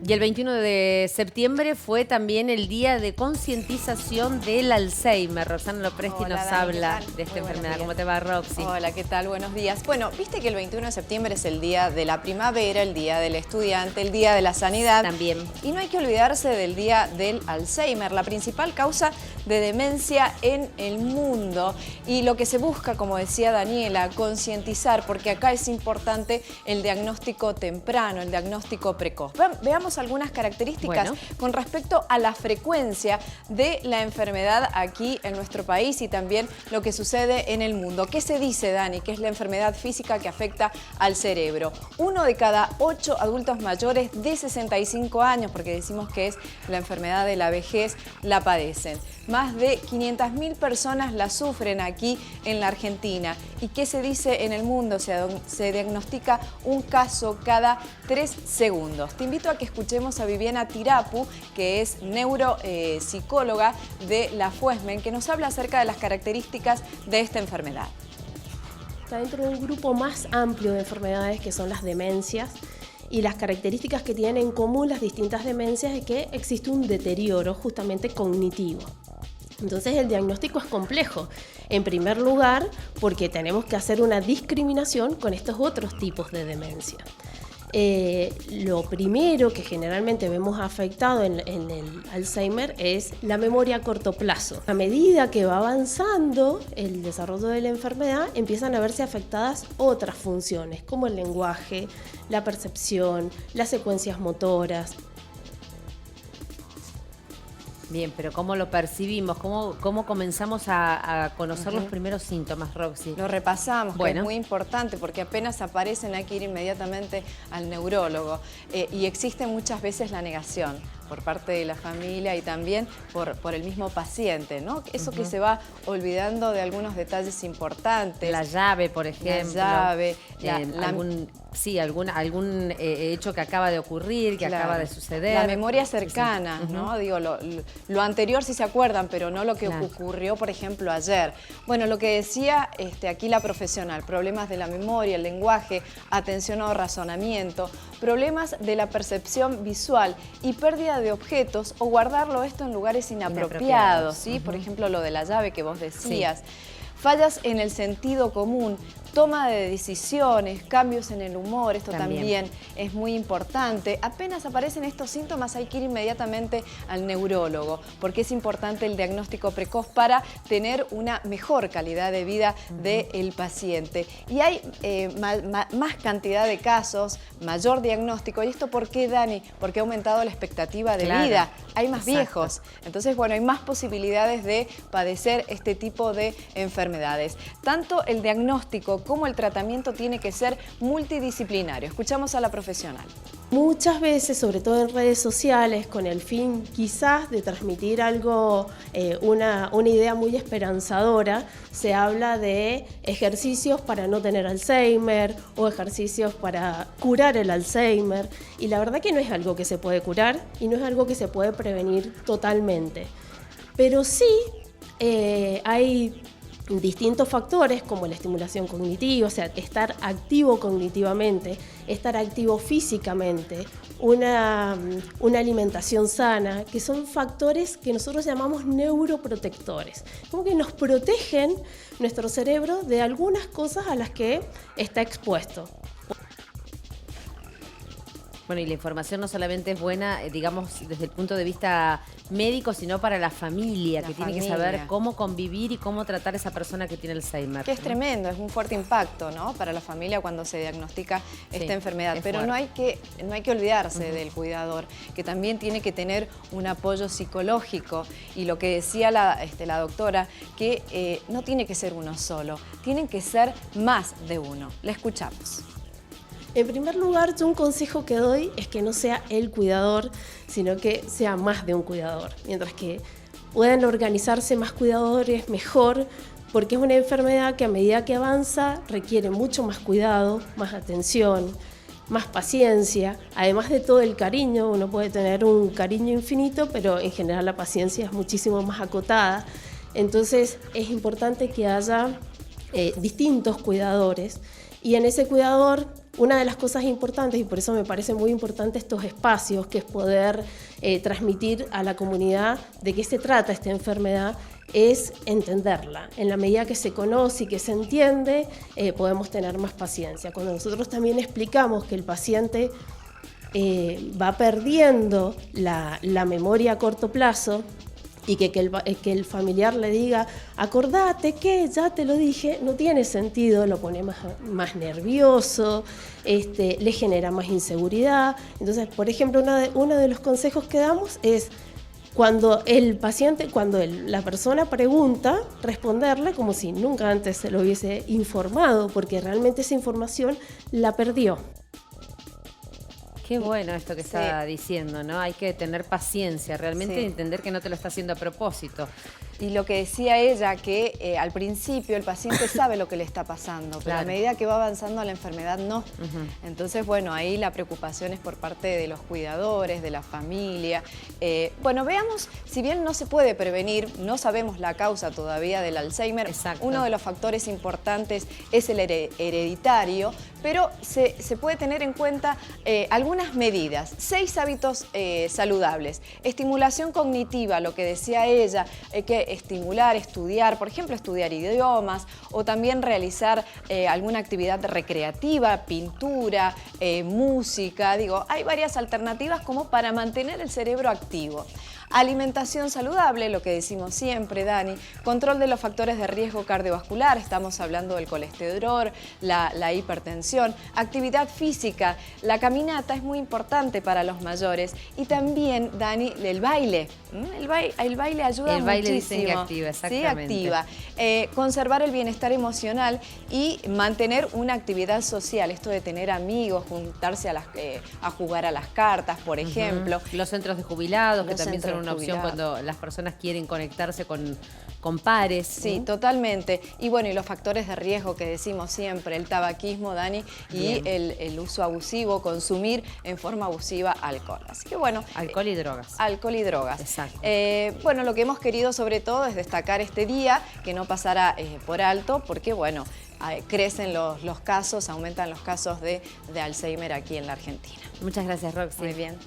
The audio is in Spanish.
Y el 21 de septiembre fue también el día de concientización del Alzheimer. Roxana Lopresti nos habla de esta enfermedad. ¿Cómo te va, Roxy? Hola, ¿qué tal? Buenos días. Bueno, viste que el 21 de septiembre es el día de la primavera, el día del estudiante, el día de la sanidad. También. Y no hay que olvidarse del día del Alzheimer, la principal causa de demencia en el mundo. Y lo que se busca, como decía Daniela, concientizar, porque acá es importante el diagnóstico temprano, el diagnóstico precoz. Veamos algunas características con respecto a la frecuencia de la enfermedad aquí en nuestro país y también lo que sucede en el mundo. ¿Qué se dice, Dani? Que es la enfermedad física que afecta al cerebro. 1 de cada 8 adultos mayores de 65 años, porque decimos que es la enfermedad de la vejez, la padecen. Más de 500.000 personas la sufren aquí en la Argentina. ¿Y qué se dice en el mundo? Se diagnostica un caso cada 3 segundos. Te invito a que escuchemos a Viviana Tirapu, que es neuropsicóloga de la FUESMEN, que nos habla acerca de las características de esta enfermedad. Está dentro de un grupo más amplio de enfermedades que son las demencias. Y las características que tienen en común las distintas demencias es que existe un deterioro justamente cognitivo. Entonces el diagnóstico es complejo, en primer lugar porque tenemos que hacer una discriminación con estos otros tipos de demencia. Lo primero que generalmente vemos afectado en el Alzheimer es la memoria a corto plazo. A medida que va avanzando el desarrollo de la enfermedad, empiezan a verse afectadas otras funciones, como el lenguaje, la percepción, las secuencias motoras. Bien, pero ¿cómo lo percibimos? ¿Cómo comenzamos a conocer los primeros síntomas, Roxy? Lo repasamos, que es muy importante porque apenas aparecen hay que ir inmediatamente al neurólogo. Y existe muchas veces la negación por parte de la familia y también por el mismo paciente, ¿no? Eso que se va olvidando de algunos detalles importantes. La llave, por ejemplo. La llave. Algún hecho que acaba de ocurrir, que acaba de suceder. La memoria cercana, ¿no? Digo, lo anterior sí se acuerdan, pero no lo que ocurrió, por ejemplo, ayer. Bueno, lo que decía aquí la profesional, problemas de la memoria, el lenguaje, atención o razonamiento, problemas de la percepción visual y pérdida de objetos o guardarlo esto en lugares inapropiados, ¿sí? Por ejemplo, lo de la llave que vos decías. Fallas en el sentido común, toma de decisiones, cambios en el humor, esto también es muy importante. Apenas aparecen estos síntomas hay que ir inmediatamente al neurólogo, porque es importante el diagnóstico precoz para tener una mejor calidad de vida del paciente. Y hay más cantidad de casos, mayor diagnóstico. ¿Y esto por qué, Dani? Porque ha aumentado la expectativa de vida. Hay más viejos. Entonces, bueno, hay más posibilidades de padecer este tipo de enfermedades. Tanto el diagnóstico como el tratamiento tiene que ser multidisciplinario. Escuchamos a la profesional. Muchas veces, sobre todo en redes sociales, con el fin quizás de transmitir algo, una idea muy esperanzadora, se habla de ejercicios para no tener Alzheimer o ejercicios para curar el Alzheimer. Y la verdad que no es algo que se puede curar y no es algo que se puede prevenir totalmente. Pero sí hay distintos factores como la estimulación cognitiva, o sea, estar activo cognitivamente, estar activo físicamente, una alimentación sana, que son factores que nosotros llamamos neuroprotectores, como que nos protegen nuestro cerebro de algunas cosas a las que está expuesto. Bueno, y la información no solamente es buena, digamos, desde el punto de vista médico, sino para la familia, que tiene que saber cómo convivir y cómo tratar a esa persona que tiene Alzheimer. Que es tremendo, es un fuerte impacto, ¿no? Para la familia cuando se diagnostica esta enfermedad. Pero no hay que olvidarse del cuidador, que también tiene que tener un apoyo psicológico. Y lo que decía la doctora, que no tiene que ser uno solo, tienen que ser más de uno. La escuchamos. En primer lugar, yo un consejo que doy es que no sea el cuidador, sino que sea más de un cuidador. Mientras que puedan organizarse más cuidadores, mejor, porque es una enfermedad que a medida que avanza requiere mucho más cuidado, más atención, más paciencia. Además de todo el cariño, uno puede tener un cariño infinito, pero en general la paciencia es muchísimo más acotada. Entonces es importante que haya distintos cuidadores. Y en ese cuidador una de las cosas importantes, y por eso me parece muy importante estos espacios, que es poder transmitir a la comunidad de qué se trata esta enfermedad, es entenderla. En la medida que se conoce y que se entiende, podemos tener más paciencia. Cuando nosotros también explicamos que el paciente va perdiendo la memoria a corto plazo, y que el familiar le diga, acordate que ya te lo dije, no tiene sentido, lo pone más nervioso, le genera más inseguridad. Entonces, por ejemplo, uno de los consejos que damos es, cuando la persona pregunta, responderle como si nunca antes se lo hubiese informado, porque realmente esa información la perdió. Qué bueno esto que está diciendo, ¿no? Hay que tener paciencia, realmente entender que no te lo está haciendo a propósito. Y lo que decía ella, que al principio el paciente sabe lo que le está pasando, pero a medida que va avanzando la enfermedad no. Entonces, bueno, ahí la preocupación es por parte de los cuidadores, de la familia. Bueno, veamos, si bien no se puede prevenir, no sabemos la causa todavía del Alzheimer. Uno de los factores importantes es el hereditario, pero se puede tener en cuenta algunas medidas. 6 hábitos saludables. Estimulación cognitiva, lo que decía ella, que estimular, estudiar, por ejemplo, estudiar idiomas o también realizar alguna actividad recreativa, pintura, música. Digo, hay varias alternativas como para mantener el cerebro activo. Alimentación saludable, lo que decimos siempre, Dani. Control de los factores de riesgo cardiovascular, estamos hablando del colesterol, la hipertensión. Actividad física, la caminata es muy importante para los mayores. Y también, Dani, el baile. El baile ayuda muchísimo. El baile dicen que activa, exactamente. Sí, activa. Conservar el bienestar emocional y mantener una actividad social. Esto de tener amigos, juntarse a jugar a las cartas, por ejemplo. Los centros de jubilados, que también son una opción cuando las personas quieren conectarse con pares. Sí, totalmente. Y bueno, y los factores de riesgo que decimos siempre, el tabaquismo, Dani, y el uso abusivo, consumir en forma abusiva alcohol. Así que bueno. Alcohol y drogas. Alcohol y drogas. Exacto. Bueno, lo que hemos querido sobre todo es destacar este día, que no pasara por alto, porque bueno, crecen los casos, aumentan los casos de Alzheimer aquí en la Argentina. Muchas gracias, Roxy. Muy bien.